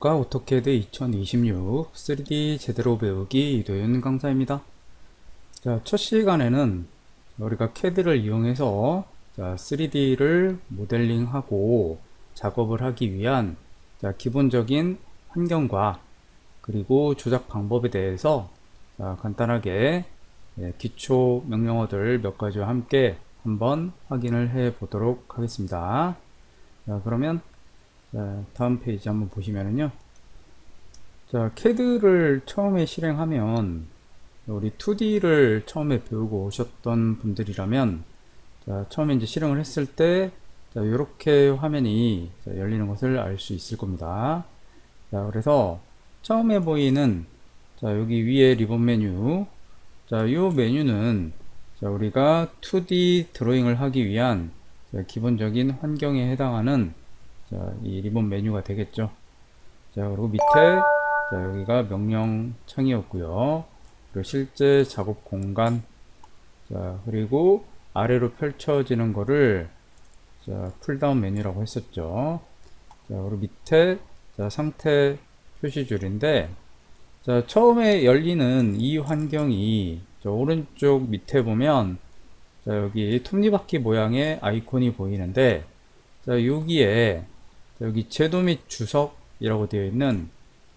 오토캐드 2026 3D 제대로 배우기 이도윤 강사입니다. 자, 첫 시간에는 우리가 캐드를 이용해서 3D를 모델링하고 작업을 하기 위한 기본적인 환경과 그리고 조작 방법에 대해서 간단하게 기초 명령어들 몇 가지와 함께 한번 확인을 해 보도록 하겠습니다. 자, 그러면 다음 페이지 한번 보시면은요. 자, CAD를 처음에 실행하면 우리 2D를 처음에 배우고 오셨던 분들이라면 처음에 이제 실행을 했을 때 이렇게 화면이 열리는 것을 알 수 있을 겁니다. 자, 그래서 처음에 보이는 여기 위에 리본 메뉴, 이 메뉴는 우리가 2D 드로잉을 하기 위한 기본적인 환경에 해당하는 이 리본 메뉴가 되겠죠. 자, 그리고 밑에 여기가 명령 창이었고요. 그리고 실제 작업 공간, 그리고 아래로 펼쳐지는 거를 풀다운 메뉴라고 했었죠. 그리고 밑에 상태 표시줄인데, 처음에 열리는 이 환경이 오른쪽 밑에 보면 여기 톱니바퀴 모양의 아이콘이 보이는데, 여기에 여기 제도 및 주석이라고 되어 있는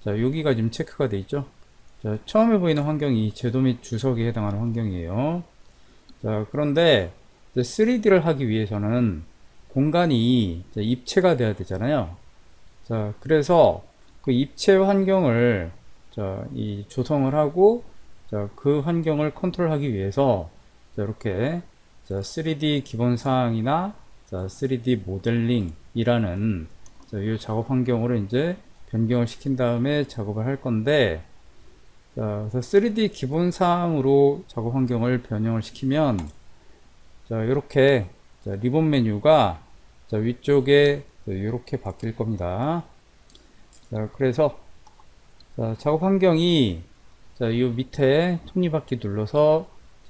여기가 지금 체크가 되어 있죠. 처음에 보이는 환경이 제도 및 주석에 해당하는 환경이에요. 그런데 3D를 하기 위해서는 공간이 입체가 돼야 되잖아요. 그래서 그 입체 환경을 이 조성을 하고 그 환경을 컨트롤하기 위해서 이렇게 3D 기본 사항이나 3D 모델링이라는 이 작업 환경으로 이제 변경을 시킨 다음에 작업을 할 건데, 그래서 3D 기본 사항으로 작업 환경을 변형을 시키면 이렇게 리본 메뉴가 위쪽에 이렇게 바뀔 겁니다. 그래서 작업 환경이 이 밑에 톱니바퀴 눌러서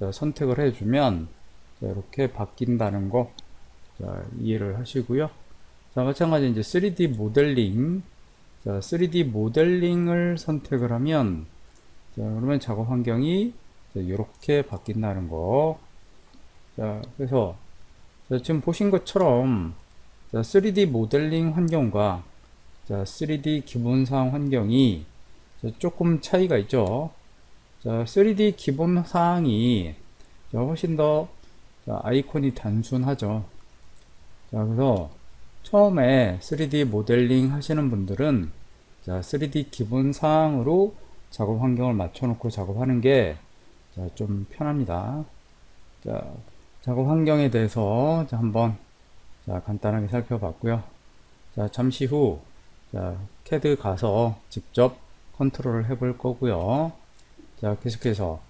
선택을 해주면 이렇게 바뀐다는 거 이해를 하시고요. 마찬가지 이제 3D 모델링, 3D 모델링을 선택을 하면 그러면 작업 환경이 이렇게 바뀐다는 거. 그래서 지금 보신 것처럼 3D 모델링 환경과 3D 기본사항 환경이 조금 차이가 있죠. 3D 기본사항이 훨씬 더 아이콘이 단순하죠. 그래서 처음에 3D 모델링 하시는 분들은 3D 기본 사항으로 작업 환경을 맞춰 놓고 작업하는 게 좀 편합니다. 작업 환경에 대해서 한번 간단하게 살펴봤고요. 잠시 후 CAD 가서 직접 컨트롤을 해 볼 거고요. 계속해서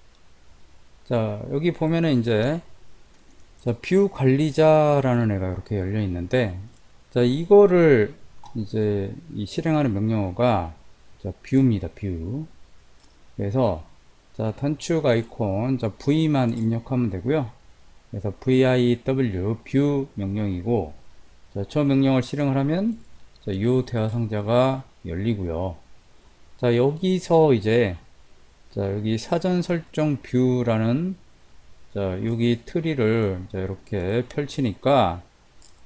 여기 보면은 이제 뷰 관리자라는 애가 이렇게 열려 있는데, 이거를 이제 이 실행하는 명령어가 뷰입니다. 뷰. 그래서 단축 아이콘 V만 입력하면 되고요. 그래서 VIW 뷰 명령이고, 저 명령을 실행을 하면 이 대화 상자가 열리고요. 여기서 이제 여기 사전 설정 뷰라는 여기 트리를 이렇게 펼치니까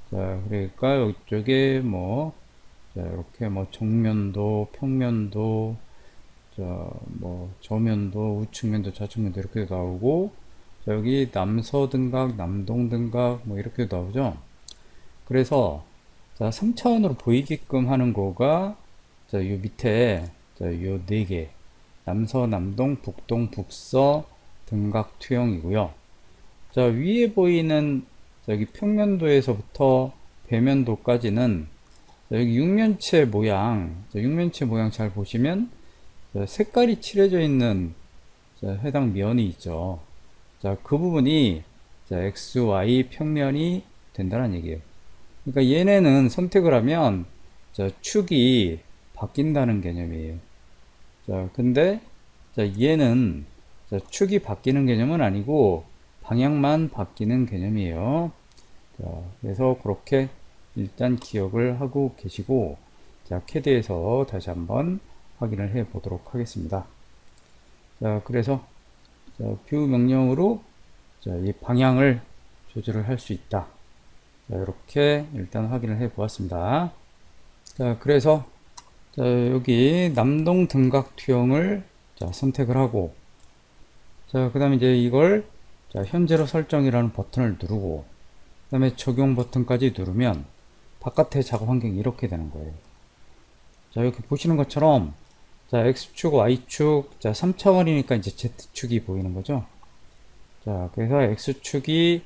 그러니까 이쪽에 뭐 이렇게 뭐 정면도, 평면도, 뭐 저면도, 우측면도, 좌측면도 이렇게 나오고, 여기 남서등각, 남동등각 뭐 이렇게 나오죠. 그래서 3차원으로 보이게끔 하는 거가 요 밑에 요 4개 남서, 남동, 북동, 북서 등각 투영이고요. 위에 보이는 여기 평면도에서부터 배면도까지는 여기 육면체 모양, 육면체 모양 잘 보시면 색깔이 칠해져 있는 해당 면이 있죠. 그 부분이 X, Y 평면이 된다는 얘기예요. 그러니까 얘네는 선택을 하면 축이 바뀐다는 개념이에요. 근데 얘는 축이 바뀌는 개념은 아니고 방향만 바뀌는 개념이에요. 그래서 그렇게 일단 기억을 하고 계시고, 자, 캐드에서 다시 한번 확인을 해 보도록 하겠습니다. 자, 그래서 자, 뷰 명령으로 자, 이 방향을 조절을 할 수 있다. 자, 이렇게 일단 확인을 해 보았습니다. 자, 그래서 자, 여기 남동 등각 투영을 자, 선택을 하고 자, 그 다음에 이제 이걸 자, 현재로 설정이라는 버튼을 누르고 그 다음에 적용 버튼까지 누르면 바깥의 작업 환경이 이렇게 되는 거예요. 자, 이렇게 보시는 것처럼 자, X축, Y축, 자, 3차원이니까 이제 Z축이 보이는 거죠. 자, 그래서 X축이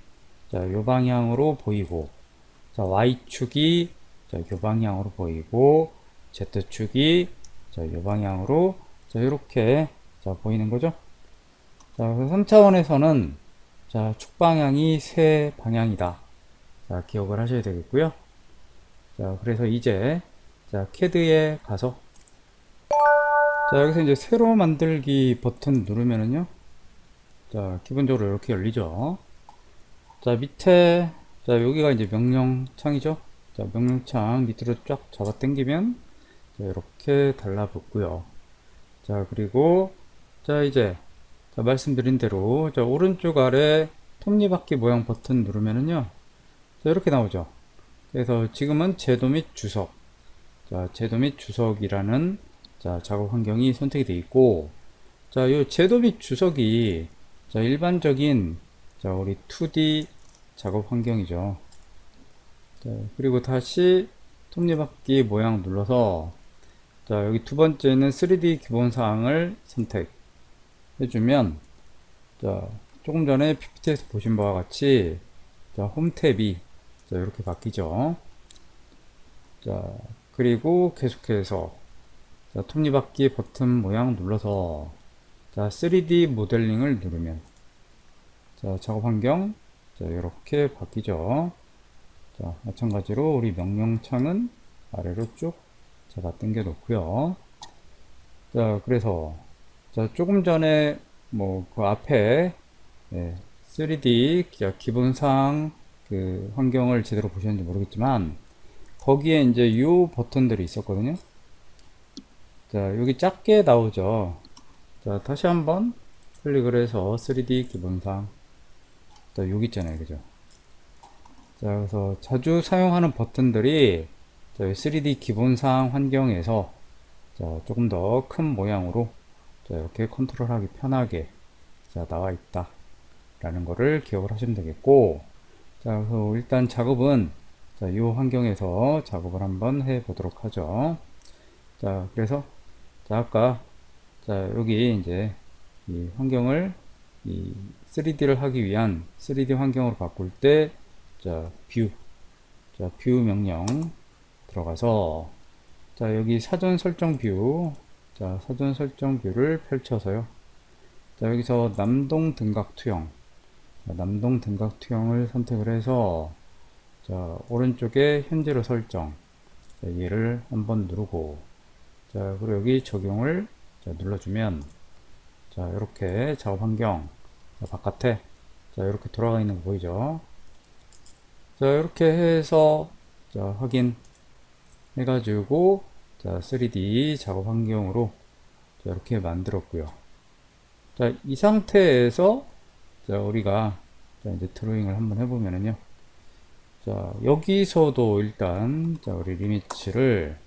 자, 요 방향으로 보이고 자, Y축이 자, 요 방향으로 보이고 Z축이 자, 요 방향으로 자, 이렇게 자, 보이는 거죠. 자, 3차원에서는 자, 축 방향이 세 방향이다. 자, 기억을 하셔야 되겠고요. 자, 그래서 이제 자, 캐드에 가서 자, 여기서 이제 새로 만들기 버튼 누르면은요. 자, 기본적으로 이렇게 열리죠. 자, 밑에 자, 여기가 이제 명령창이죠. 자, 명령창 밑으로 쫙 잡아 당기면 자, 이렇게 달라붙고요. 자, 그리고 자, 이제 자, 말씀드린 대로 자, 오른쪽 아래 톱니바퀴 모양 버튼 누르면은요. 자, 이렇게 나오죠. 그래서 지금은 제도 및 주석 자, 제도 및 주석이라는 자, 작업 환경이 선택이 되어 있고 자, 요 제도 및 주석이 자, 일반적인 자, 우리 2D 작업 환경이죠. 자, 그리고 다시 톱니바퀴 모양 눌러서 자, 여기 두 번째는 3D 기본 사항을 선택해 주면 자, 조금 전에 PPT에서 보신 바와 같이 자, 홈 탭이 자, 이렇게 바뀌죠. 자, 그리고 계속해서 자, 톱니바퀴 버튼 모양 눌러서 자, 3D 모델링을 누르면 자, 작업 환경 자, 이렇게 바뀌죠. 자, 마찬가지로 우리 명령창은 아래로 쭉 잡아 당겨 놓고요. 자, 그래서 자, 조금 전에 뭐 그 앞에 3D 기본상 그 환경을 제대로 보셨는지 모르겠지만 거기에 이제 이 버튼들이 있었거든요. 자, 여기 작게 나오죠. 자, 다시 한번 클릭을 해서 3D 기본상 자, 여기 있잖아요. 그죠? 자, 그래서 자주 사용하는 버튼들이 자, 3D 기본상 환경에서 자, 조금 더 큰 모양으로 자, 이렇게 컨트롤하기 편하게 자, 나와 있다 라는 거를 기억을 하시면 되겠고 자, 그래서 일단 작업은 자, 이 환경에서 작업을 한번 해 보도록 하죠. 자, 그래서 자, 아까 자, 여기 이제 이 환경을 이 3D를 하기 위한 3D 환경으로 바꿀 때 자, 뷰 명령 들어가서 자, 여기 사전 설정 뷰 자, 사전 설정 뷰를 펼쳐서요. 자, 여기서 남동 등각 투영 자, 남동 등각 투영을 선택을 해서 자, 오른쪽에 현재로 설정 자, 얘를 한번 누르고 자, 그리고 여기 적용을 자, 눌러주면 자, 이렇게 작업 환경 자, 바깥에 자, 이렇게 돌아가 있는 거 보이죠? 자, 이렇게 해서 자, 확인 해가지고 자, 3D 작업 환경으로 자, 이렇게 만들었고요. 자, 이 상태에서 자, 우리가 자, 이제 드로잉을 한번 해보면은요. 자, 여기서도 일단 자, 우리 리미츠를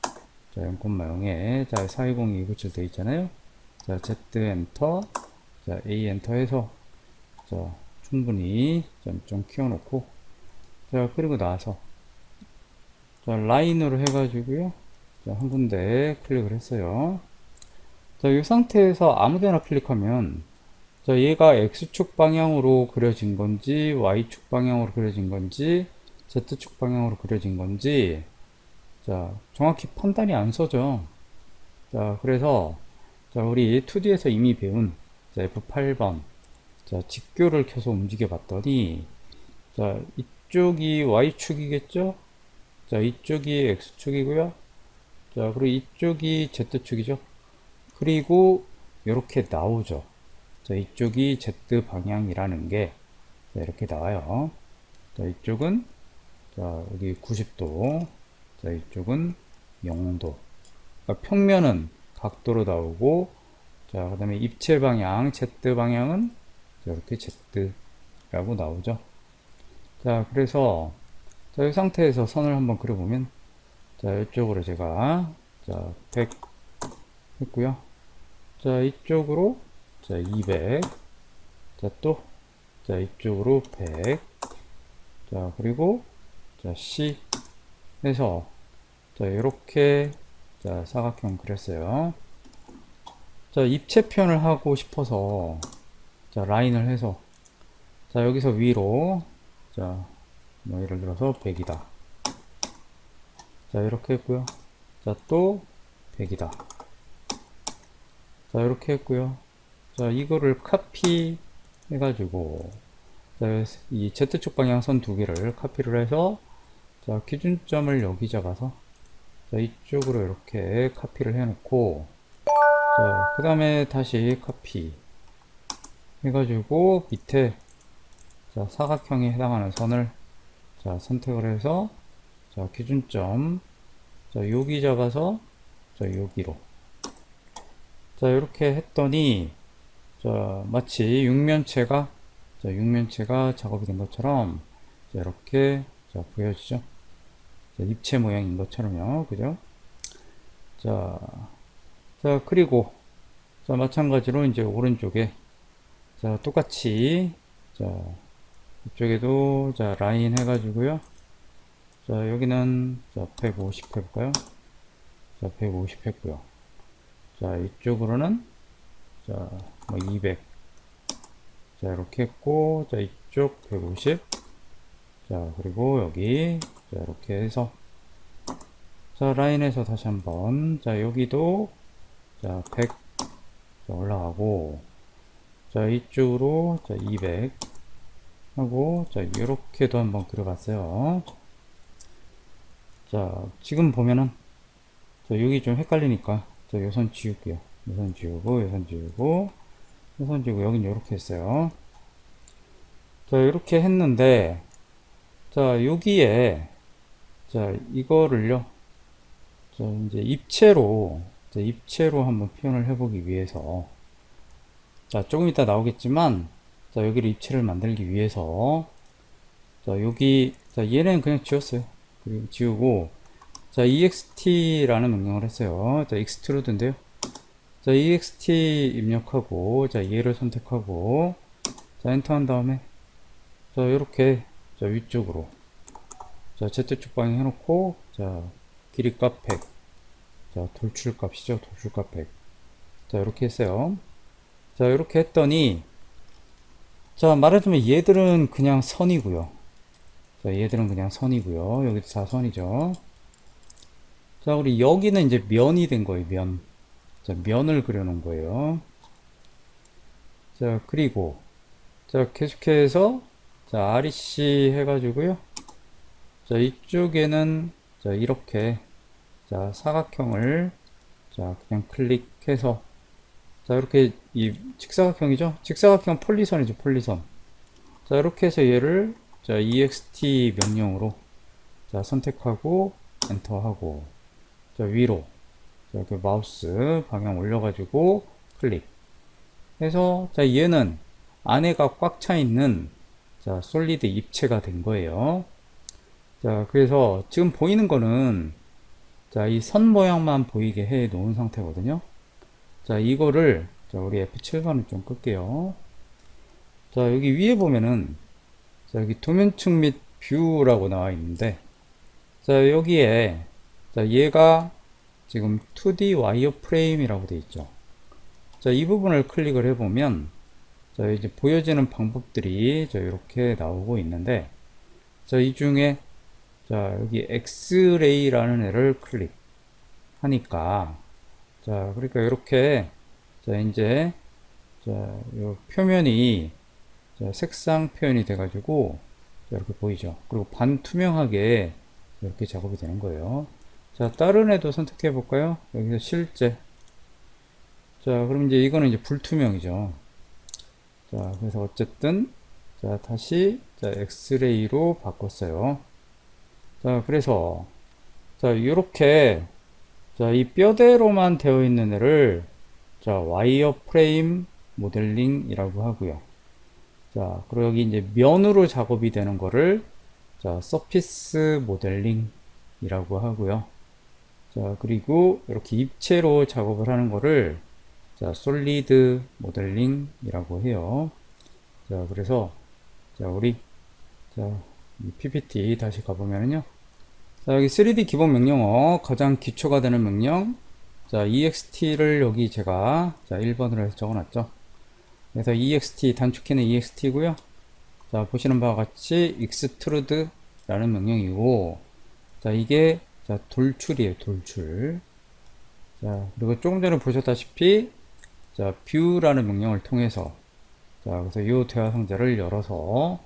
자, 0,0에 자, 420297 되어 있잖아요. 자, Z 엔터 자, A 엔터 해서 자, 충분히 좀 키워놓고 자, 그리고 나서 자, 라인으로 해가지고요. 자, 한 군데 클릭을 했어요. 자, 이 상태에서 아무데나 클릭하면 자, 얘가 X축 방향으로 그려진 건지 Y축 방향으로 그려진 건지 Z축 방향으로 그려진 건지 자, 정확히 판단이 안 서죠. 자, 그래서 자, 우리 2D에서 이미 배운 자, F8번 자, 직교를 켜서 움직여 봤더니 자, 이쪽이 Y축이겠죠? 자, 이쪽이 X축이고요. 자, 그리고 이쪽이 Z축이죠. 그리고 이렇게 나오죠. 자, 이쪽이 Z 방향이라는 게 자, 이렇게 나와요. 자, 이쪽은 자, 여기 90도. 자, 이쪽은 0도. 그러니까 평면은 각도로 나오고, 자, 그 다음에 입체 방향, Z 방향은 이렇게 Z라고 나오죠. 자, 그래서, 자, 이 상태에서 선을 한번 그려보면, 자, 이쪽으로 제가, 자, 100 했고요. 자, 이쪽으로, 자, 200. 자, 또, 자, 이쪽으로 100. 자, 그리고, 자, C 해서, 자, 이렇게, 자, 사각형 그렸어요. 자, 입체 표현을 하고 싶어서, 자, 라인을 해서, 자, 여기서 위로, 자, 뭐, 예를 들어서 100이다. 자, 이렇게 했고요. 자, 또 100이다. 자, 이렇게 했고요. 자, 이거를 카피 해가지고, 자, 이 Z축 방향선 두 개를 카피를 해서, 자, 기준점을 여기 잡아서, 자, 이쪽으로 이렇게 카피를 해놓고, 자, 그 다음에 다시 카피 해가지고, 밑에, 자, 사각형에 해당하는 선을, 자, 선택을 해서, 자, 기준점, 자, 여기 잡아서, 자, 여기로. 자, 이렇게 했더니, 자, 마치 육면체가 작업이 된 것처럼, 자, 이렇게, 자, 보여지죠? 자, 입체 모양인 것처럼요. 그죠? 자, 자, 그리고, 자, 마찬가지로 이제 오른쪽에, 자, 똑같이, 자, 이쪽에도, 자, 라인 해가지고요. 자, 여기는, 자, 150 해볼까요? 자, 150 했고요. 자, 이쪽으로는, 자, 뭐 200. 자, 이렇게 했고, 자, 이쪽 150. 자, 그리고 여기, 자, 이렇게 해서, 자, 라인에서 다시 한번, 자, 여기도, 자, 100. 자, 올라가고, 자, 이쪽으로, 자, 200. 하고, 자, 이렇게도 한번 그려봤어요. 자, 지금 보면은, 자, 여기 좀 헷갈리니까, 자, 요선 지울게요. 요선 지우고, 요선 지우고, 요선 지우고, 여긴 이렇게 했어요. 자, 이렇게 했는데, 자, 여기에, 자, 이거를요, 자, 이제 입체로, 자, 입체로 한번 표현을 해보기 위해서, 자, 조금 이따 나오겠지만, 자, 여기를 입체를 만들기 위해서, 자, 여기, 자, 얘는 그냥 지웠어요. 그리고 지우고, 자, ext라는 명령을 했어요. 자, extrude인데요. 자, ext 입력하고, 자, 얘를 선택하고, 자, 엔터 한 다음에, 자, 이렇게, 자, 위쪽으로, 자, Z축 방향 해놓고, 자, 길이값 100. 자, 돌출값이죠. 돌출값 100. 자, 이렇게 했어요. 자, 이렇게 했더니, 자, 말하자면 얘들은 그냥 선이고요. 자, 얘들은 그냥 선이고요. 여기도 다 선이죠. 자, 우리 여기는 이제 면이 된 거예요, 면. 자, 면을 그려놓은 거예요. 자, 그리고, 자, 계속해서, 자, REC 해가지고요. 자, 이쪽에는, 자, 이렇게, 자, 사각형을, 자, 그냥 클릭해서, 자, 이렇게, 이 직사각형이죠? 직사각형 폴리선이죠, 폴리선. 자, 이렇게 해서 얘를, 자, ext 명령으로, 자, 선택하고, 엔터하고, 자, 위로, 자, 이렇게 마우스 방향 올려가지고, 클릭. 해서, 자, 얘는 안에가 꽉 차 있는, 자, 솔리드 입체가 된 거예요. 자, 그래서 지금 보이는 거는, 자, 이 선 모양만 보이게 해 놓은 상태거든요. 자, 이거를, 자, 우리 F7번을 좀 끌게요. 자, 여기 위에 보면은, 자, 여기 도면측 및 뷰라고 나와 있는데, 자, 여기에, 자, 얘가 지금 2D 와이어 프레임이라고 되어 있죠. 자, 이 부분을 클릭을 해보면, 자, 이제 보여지는 방법들이, 자, 이렇게 나오고 있는데, 자, 이 중에, 자, 여기 엑스레이라는 애를 클릭하니까, 자, 그러니까 이렇게, 자, 이제, 자, 요 표면이, 자, 색상 표현이 돼가지고, 자, 이렇게 보이죠. 그리고 반투명하게 이렇게 작업이 되는 거예요. 자, 다른 애도 선택해 볼까요? 여기서 실제. 자, 그럼 이제 이거는 이제 불투명이죠. 자, 그래서 어쨌든, 자, 다시, 자, 엑스레이로 바꿨어요. 자, 그래서, 자, 요렇게, 자, 이 뼈대로만 되어 있는 애를 자, 와이어 프레임 모델링이라고 하고요. 자, 그리고 여기 이제 면으로 작업이 되는 거를 자, 서피스 모델링이라고 하고요. 자, 그리고 이렇게 입체로 작업을 하는 거를 자, 솔리드 모델링이라고 해요. 자, 그래서 자, 우리 자, 이 PPT 다시 가보면요. 자, 여기 3D 기본 명령어 가장 기초가 되는 명령. 자, EXT를 여기 제가 자, 1번으로 해서 적어놨죠. 그래서 EXT 단축키는 EXT고요. 자, 보시는 바와 같이 extrude라는 명령이고, 자, 이게 자, 돌출이에요, 돌출. 자, 그리고 조금 전에 보셨다시피 자, view라는 명령을 통해서 자, 그래서 이 대화 상자를 열어서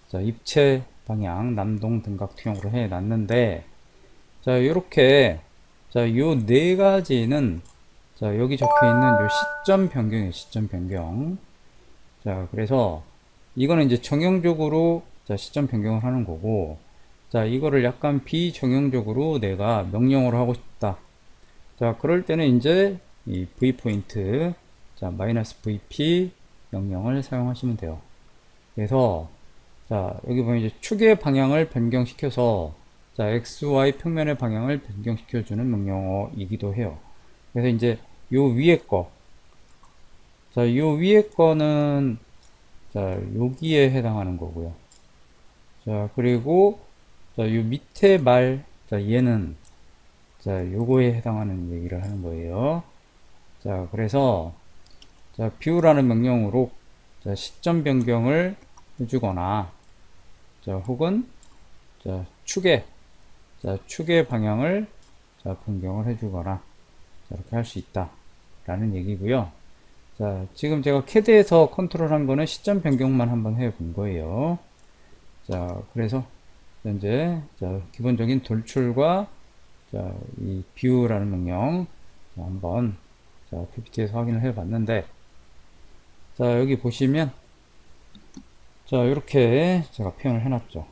자, 입체 방향 남동 등각 투영으로 해 놨는데, 자, 요렇게 자, 요 네 가지는 자, 여기 적혀 있는 요 시점 변경이에요, 시점 변경. 자, 그래서 이거는 이제 정형적으로 자, 시점 변경을 하는 거고, 자, 이거를 약간 비정형적으로 내가 명령어로 하고 싶다. 자, 그럴 때는 이제 이 v 포인트 자, 마이너스 vp 명령을 사용하시면 돼요. 그래서 자, 여기 보면 이제 축의 방향을 변경시켜서 자, XY 평면의 방향을 변경시켜주는 명령어이기도 해요. 그래서 이제 요 위에 거, 자, 요 위에 거는 자, 여기에 해당하는 거고요. 자, 그리고 자, 요 밑에 말, 자, 얘는 자, 요거에 해당하는 얘기를 하는 거예요. 자, 그래서 자, view라는 명령으로 자, 시점 변경을 해주거나 자, 혹은 자, 축의 방향을 자, 변경을 해주거나 자, 이렇게 할 수 있다 라는 얘기고요. 자, 지금 제가 CAD에서 컨트롤한 거는 시점 변경만 한번 해 본 거예요. 자, 그래서 현재 자, 기본적인 돌출과 자, 이 view라는 명령 자, 한번 자, PPT에서 확인을 해 봤는데, 자, 여기 보시면 자, 이렇게 제가 표현을 해 놨죠.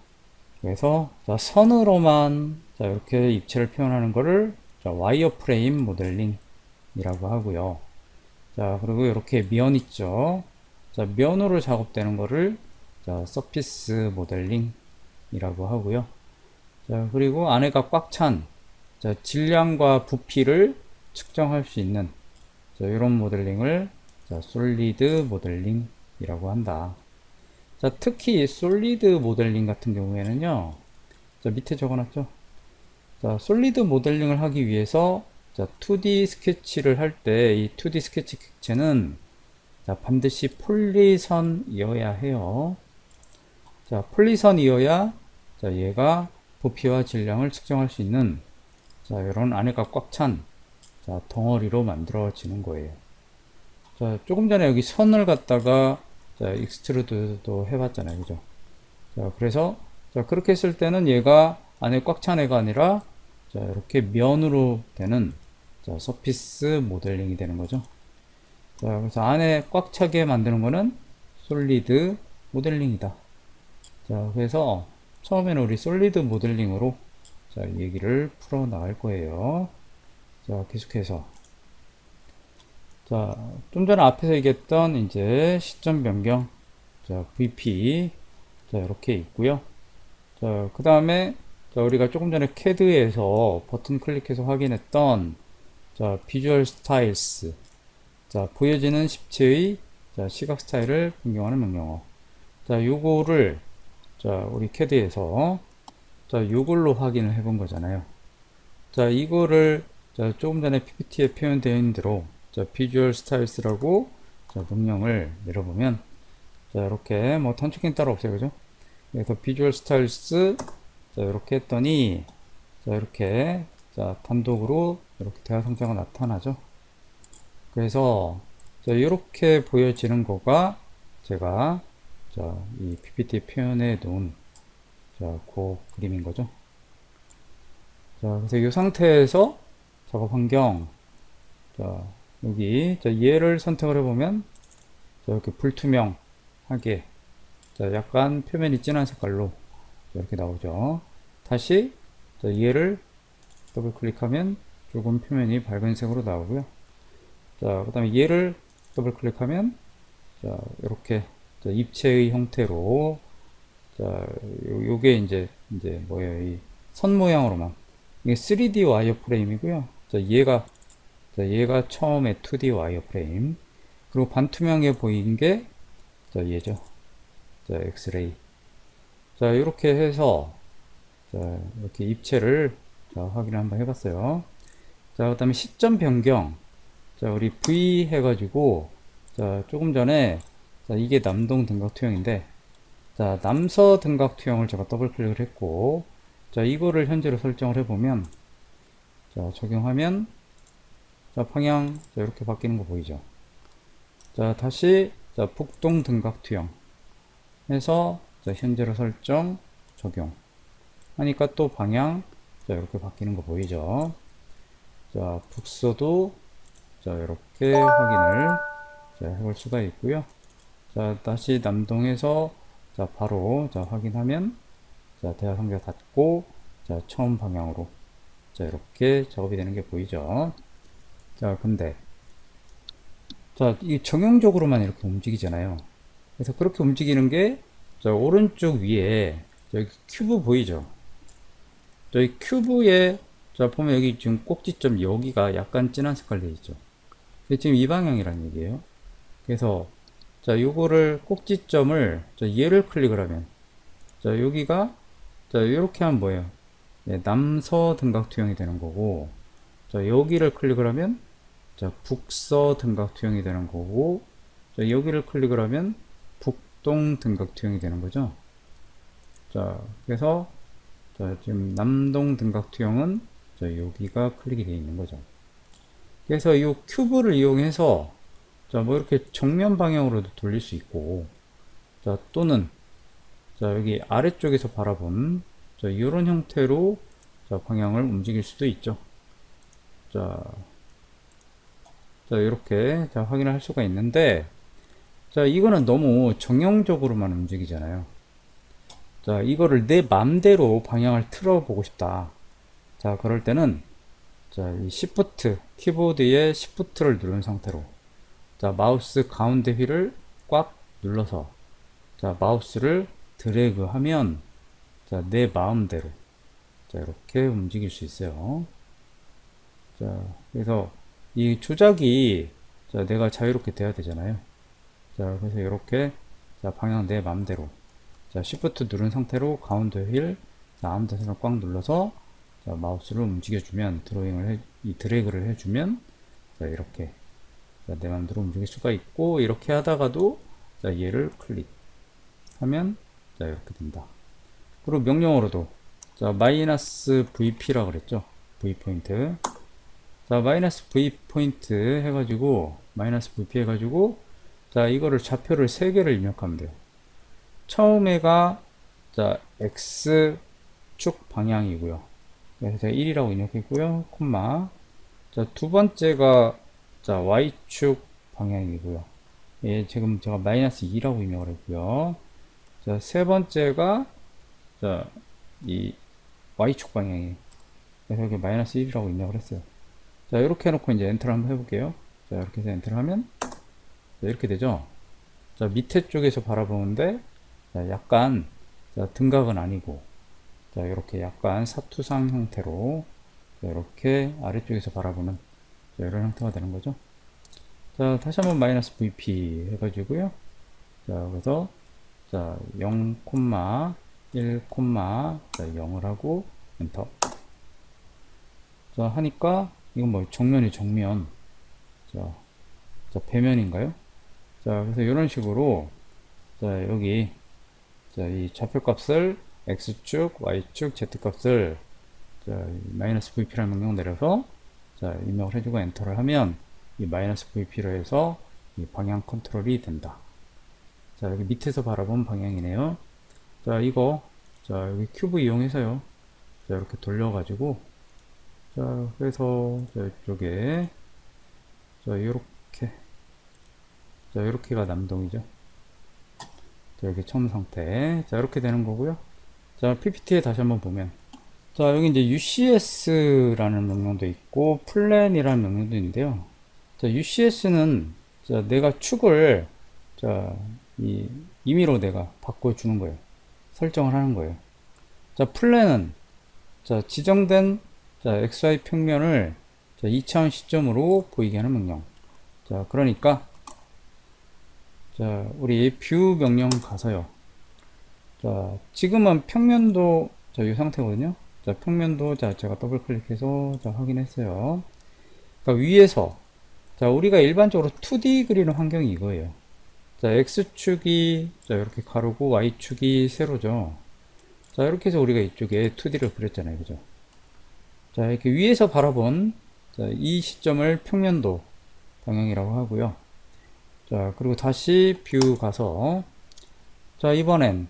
그래서 자, 선으로만 자, 이렇게 입체를 표현하는 거를 자, 와이어 프레임 모델링이라고 하고요. 자, 그리고 이렇게 면 있죠. 자, 면으로 작업되는 거를 자, 서피스 모델링이라고 하고요. 자, 그리고 안에가 꽉 찬 자, 질량과 부피를 측정할 수 있는 자, 이런 모델링을 자, 솔리드 모델링이라고 한다. 자, 특히 솔리드 모델링 같은 경우에는요. 자, 밑에 적어놨죠. 자, 솔리드 모델링을 하기 위해서 자, 2D 스케치를 할 때 이 2D 스케치 객체는 자, 반드시 폴리선이어야 해요. 자, 폴리선이어야 자, 얘가 부피와 질량을 측정할 수 있는 자, 이런 안에가 꽉 찬 자, 덩어리로 만들어지는 거예요. 자, 조금 전에 여기 선을 갖다가 자, 익스트루드도 해봤잖아요, 그죠? 자, 그래서 자, 그렇게 했을 때는 얘가 안에 꽉 찬 애가 아니라 자, 이렇게 면으로 되는 자, 서피스 모델링이 되는 거죠. 자, 그래서 안에 꽉 차게 만드는 거는 솔리드 모델링이다. 자, 그래서 처음에는 우리 솔리드 모델링으로 자, 얘기를 풀어 나갈 거예요. 자, 계속해서 자, 좀 전에 앞에서 얘기했던 이제 시점 변경 자, VP 자, 이렇게 있고요. 자, 그 다음에 자, 우리가 조금 전에 CAD에서 버튼 클릭해서 확인했던 자, 비주얼 스타일스 자, 보여지는 십체의 자, 시각 스타일을 변경하는 명령어. 자, 요거를 자, 우리 CAD에서 자, 요걸로 확인을 해본 거잖아요. 자, 이거를 자, 조금 전에 PPT에 표현되어 있는 대로 자, 비주얼 스타일스라고 자, 명령을 내려보면 자, 이렇게 뭐 단축키는 따로 없어요, 그죠? 그래서 비주얼 스타일스 자, 이렇게 했더니 자, 이렇게 자, 단독으로 이렇게 대화 상자가 나타나죠. 그래서 자, 이렇게 보여지는 거가 제가 자, 이 PPT 표현해 놓은 자, 그 그림인 거죠. 자, 그래서 이 상태에서 작업 환경 자, 여기 자, 얘를 선택을 해보면 자, 이렇게 불투명하게 자, 약간 표면이 진한 색깔로 이렇게 나오죠. 다시 자, 얘를 더블 클릭하면 조금 표면이 밝은색으로 나오고요. 자, 그 다음에 얘를 더블 클릭하면, 자, 이렇게 입체의 형태로, 자, 요게 이제 뭐예요? 이 선 모양으로만. 이게 3D 와이어 프레임이고요. 자, 얘가 처음에 2D 와이어 프레임. 그리고 반투명해 보이는 게, 자, 얘죠. 자, 엑스레이. 자, 이렇게 해서, 자, 이렇게 입체를, 자, 확인을 한번 해봤어요. 자, 그 다음에 시점 변경. 자, 우리 V 해가지고, 자, 조금 전에, 자, 이게 남동 등각투형인데, 자, 남서 등각투형을 제가 더블 클릭을 했고, 자, 이거를 현재로 설정을 해보면, 자, 적용하면, 자, 방향, 자, 이렇게 바뀌는 거 보이죠? 자, 다시, 자, 북동 등각투형 해서, 자, 현재로 설정, 적용. 하니까 또 방향, 자, 이렇게 바뀌는 거 보이죠? 자, 북서도, 자, 이렇게 확인을, 자, 해볼 수가 있고요. 자, 다시 남동에서, 자, 바로, 자, 확인하면, 자, 대화 상자 닫고, 자, 처음 방향으로, 자, 이렇게 작업이 되는 게 보이죠? 자, 근데, 자, 이 정형적으로만 이렇게 움직이잖아요. 그래서 그렇게 움직이는 게, 자, 오른쪽 위에, 저기 큐브 보이죠? 저희 큐브에, 자, 보면 여기 지금 꼭지점 여기가 약간 진한 색깔 되어 있죠? 지금 이 방향이라는 얘기예요. 그래서, 자, 요거를 꼭지점을, 자, 얘를 클릭을 하면, 자, 여기가, 자, 이렇게 하면 뭐예요? 네, 남서 등각투형이 되는 거고, 자, 여기를 클릭을 하면, 자, 북서 등각투형이 되는 거고, 자, 여기를 클릭을 하면, 북동 등각투형이 되는 거죠. 자, 그래서, 자, 지금 남동 등각투형은, 자, 여기가 클릭이 되어 있는 거죠. 그래서 이 큐브를 이용해서, 자, 뭐 이렇게 정면 방향으로도 돌릴 수 있고, 자, 또는, 자, 여기 아래쪽에서 바라본, 자, 이런 형태로, 자, 방향을 움직일 수도 있죠. 자, 자, 이렇게, 자, 확인을 할 수가 있는데, 자, 이거는 너무 정형적으로만 움직이잖아요. 자, 이거를 내 맘대로 방향을 틀어보고 싶다. 자, 그럴 때는, 자, 이 Shift, 키보드의 Shift를 누른 상태로, 자, 마우스 가운데 휠을 꽉 눌러서, 자, 마우스를 드래그 하면, 자, 내 마음대로, 자, 이렇게 움직일 수 있어요. 자, 그래서 이 조작이, 자, 내가 자유롭게 돼야 되잖아요. 자, 그래서 이렇게, 자, 방향 내 맘대로, 자, Shift 누른 상태로 가운데 휠, 자, 아무 데서나 꽉 눌러서, 자, 마우스를 움직여주면, 이 드래그를 해주면, 자, 이렇게, 자, 내 맘대로 움직일 수가 있고, 이렇게 하다가도, 자, 얘를 클릭하면, 자, 이렇게 된다. 그리고 명령어로도, 자, 마이너스 VP라 그랬죠? V 포인트. 자, 마이너스 V 포인트 해가지고, 마이너스 VP 해가지고, 자, 이거를 좌표를 3개를 입력하면 돼요. 처음에가, 자, X축 방향이고요. 그래서 제가 1이라고 입력했고요. 콤마. 자, 두 번째가, 자, Y축 방향이고요. 예, 지금 제가 마이너스 2라고 입력을 했고요. 자, 세 번째가, 자, 이 Y축 방향이에요. 그래서 여기 마이너스 1이라고 입력을 했어요. 자, 이렇게 해놓고 이제 엔터를 한번 해볼게요. 자, 이렇게 해서 엔터를 하면, 자, 이렇게 되죠. 자, 밑에 쪽에서 바라보는데, 자, 약간, 자, 등각은 아니고, 자, 이렇게 약간 사투상 형태로, 자, 이렇게 아래쪽에서 바라보는, 자, 이런 형태가 되는 거죠. 자, 다시 한번 마이너스 VP 해가지고요. 자, 그래서, 자, 0, 1, 자, 0을 하고, 엔터. 자, 하니까, 이건 뭐, 정면이 정면. 자, 자, 배면인가요? 자, 그래서 이런 식으로, 자, 여기, 자, 이 좌표값을 X축, Y축, Z값을, 자, 마이너스 VP라는 명령 내려서, 자, 입력을 해주고 엔터를 하면, 이 마이너스 VP로 해서, 이 방향 컨트롤이 된다. 자, 여기 밑에서 바라본 방향이네요. 자, 이거, 자, 여기 큐브 이용해서요. 자, 이렇게 돌려가지고, 자, 그래서, 자, 이쪽에, 자, 요렇게, 자, 요렇게가 남동이죠. 자, 여기 처음 상태. 자, 이렇게 되는 거고요. 자, PPT에 다시 한번 보면, 자, 여기 이제 UCS라는 명령도 있고, 플랜이라는 명령도 있는데요. 자, UCS는 자, 내가 축을 자, 임의로 내가 바꿔주는 거예요. 설정을 하는 거예요. 자, 플랜은 자, 지정된 자, XY 평면을 자, 2차원 시점으로 보이게 하는 명령. 자, 그러니까 자, 우리 뷰 명령 가서요. 자, 지금은 평면도 자, 이 상태거든요. 자, 평면도 자, 제가 더블 클릭해서 자, 확인했어요. 그러니까 위에서 자, 우리가 일반적으로 2D 그리는 환경이 이거예요. 자, X축이 자, 이렇게 가로고 Y축이 세로죠. 자, 이렇게 해서 우리가 이쪽에 2D를 그렸잖아요. 그죠? 자, 이렇게 위에서 바라본 자, 이 시점을 평면도 방향이라고 하고요. 자, 그리고 다시 뷰 가서 자, 이번엔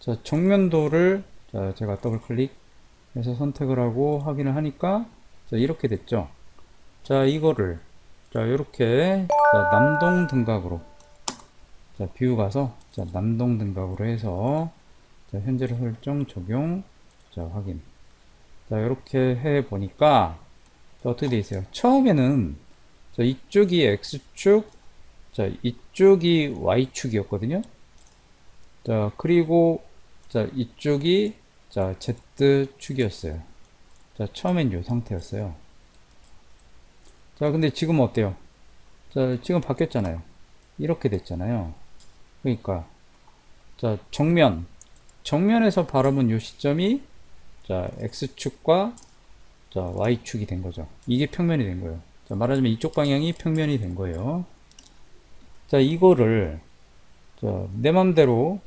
자, 정면도를 자, 제가 더블 클릭해서 선택을 하고 확인을 하니까 자, 이렇게 됐죠. 자, 이거를 자, 이렇게 자, 남동 등각으로 자, 뷰 가서 자, 남동 등각으로 해서 자, 현재로 설정 적용 자, 확인. 자, 이렇게 해 보니까 어떻게 돼 있어요? 처음에는 자, 이쪽이 X축, 자, 이쪽이 Y축이었거든요. 자, 그리고 자, 이쪽이 자, Z축이었어요. 자, 처음엔 이 상태였어요. 자, 근데 지금 어때요? 자, 지금 바뀌었잖아요. 이렇게 됐잖아요. 그러니까 자, 정면에서 바라본 이 시점이 자, X축과 자, Y축이 된 거죠. 이게 평면이 된 거예요. 자, 말하자면 이쪽 방향이 평면이 된 거예요. 자, 이거를 자, 내 맘대로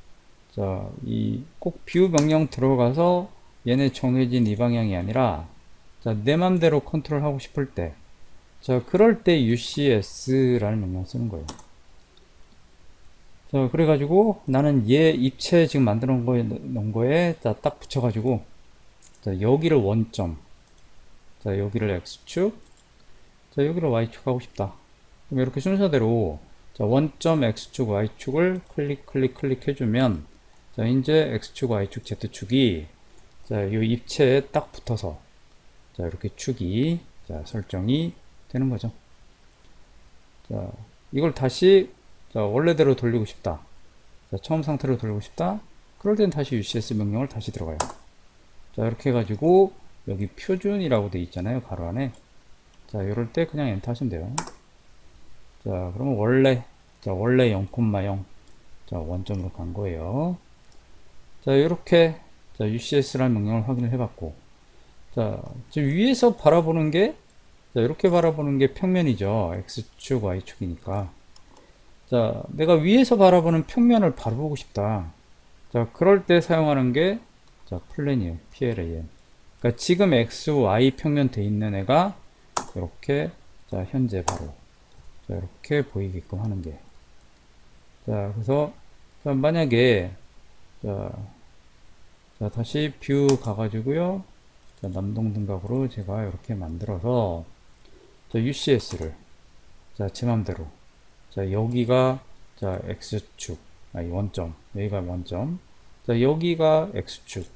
자, 이 꼭 뷰 명령 들어가서 얘네 정해진 이 방향이 아니라 자, 내 맘대로 컨트롤 하고 싶을 때 자, 그럴 때 UCS라는 명령 쓰는 거예요. 자, 그래가지고 나는 얘 입체 지금 만들어 놓은 거에 자, 딱 붙여가지고 자, 여기를 원점 자, 여기를 X축 자, 여기를 Y축 하고 싶다. 그럼 이렇게 순서대로 자, 원점 X축 Y축을 클릭 해주면 자, 이제 X축 Y축 Z축이 자, 이 입체에 딱 붙어서 자, 이렇게 축이 자, 설정이 되는 거죠. 자, 이걸 다시 자, 원래대로 돌리고 싶다. 자, 처음 상태로 돌리고 싶다. 그럴 땐 다시 UCS 명령을 다시 들어가요. 자, 이렇게 해가지고 여기 표준이라고 돼 있잖아요. 가로 안에. 자, 이럴 때 그냥 엔터 하시면 돼요. 자, 그러면 원래 0,0 자, 원점으로 간 거예요. 자, 이렇게 자, UCS라는 명령을 확인을 해봤고, 자, 지금 위에서 바라보는 게 자, 이렇게 바라보는 게 평면이죠. X축, Y축이니까. 자, 내가 위에서 바라보는 평면을 바로 보고 싶다. 자, 그럴 때 사용하는 게 자, 플랜이에요. PLAN. 그러니까 지금 X, Y 평면 돼 있는 애가 이렇게 자, 현재 바로 자, 이렇게 보이게끔 하는 게. 자, 그래서 자, 만약에 자, 다시 뷰 가가지고요. 자, 남동 등각으로 제가 이렇게 만들어서 자, UCS를 자, 제 맘대로 자, 여기가 자, X축 아니 원점 여기가 원점 자, 여기가 X축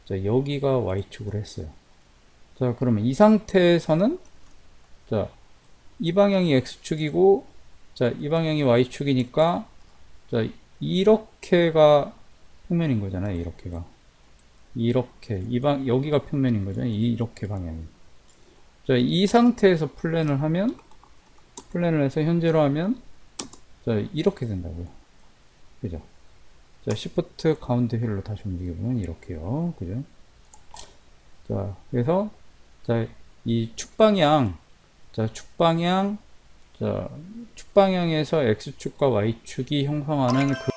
자, 여기가 Y축으로 했어요. 자, 그러면 이 상태에서는 자, 이 방향이 X축이고 자, 이 방향이 Y축이니까 자, 이렇게가 평면인 거잖아요. 이렇게 여기가 평면인 거죠. 이렇게 방향이. 자, 이 상태에서 플랜을 해서 현재로 하면 자, 이렇게 된다고요. 그죠? 자, Shift 가운데 휠로 다시 움직여보면 이렇게요. 그죠? 자, 그래서 자, 이 축방향 자, 축방향에서 X축과 Y축이 형성하는 그